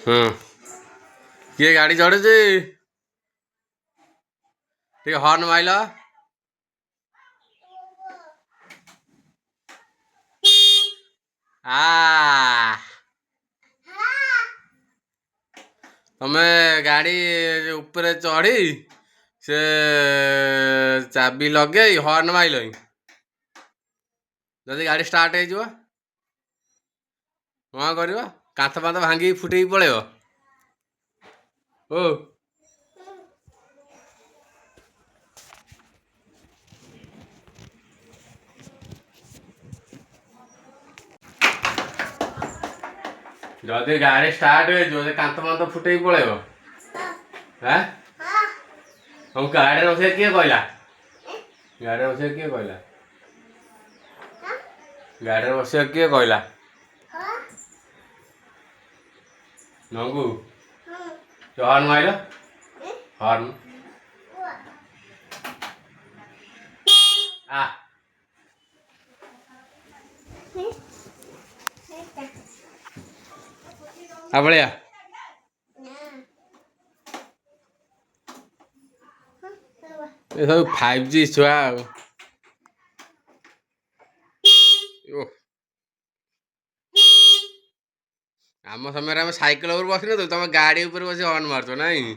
ହଁ କିଏ ଗାଡ଼ି ଚଢ଼ୁଛି? ଟିକେ ହର୍ନ ମାଇଲ। ତମେ ଗାଡ଼ି ଉପରେ ଚଢ଼ି ସେ ଚାବି ଲଗେଇ ହର୍ନ ମାଇଲ। ଯଦି ଗାଡ଼ି ଷ୍ଟାର୍ଟ ହେଇଯିବ କଣ କରିବ? କାନ୍ଥ ଫାନ୍ଥ ଭାଙ୍ଗିକି ଫୁଟେଇକି ପଳେଇବ। ଓ ଯଦି ଗାଡ଼ି ଷ୍ଟାର୍ଟ ହେଇଯିବ ସେ କାନ୍ଥ ଫାନ୍ଥ ଫୁଟେଇକି ପଳେଇବ। ହାଁ ତମକୁ ଗାଡ଼ିରେ ବସିବାକୁ କିଏ କହିଲା? ଗାଡ଼ିରେ ବସିବାକୁ କିଏ କହିଲା? ଗାଡ଼ିରେ ବସିବାକୁ କିଏ କହିଲା? ନଙ୍ଗୁ ହର୍ନ ମାଇଲ। ହର୍ନ ଭଳିଆ ଏ ସବୁ 5G ଛୁଆ ଆଉ। ଆମ ସମୟରେ ଆମେ ସାଇକେଲ ଉପରେ ବସିନଥିଲୁ, ତମେ ଗାଡ଼ି ଉପରେ ବସି ହର୍ନ ମାରୁଛ ନାଇଁ?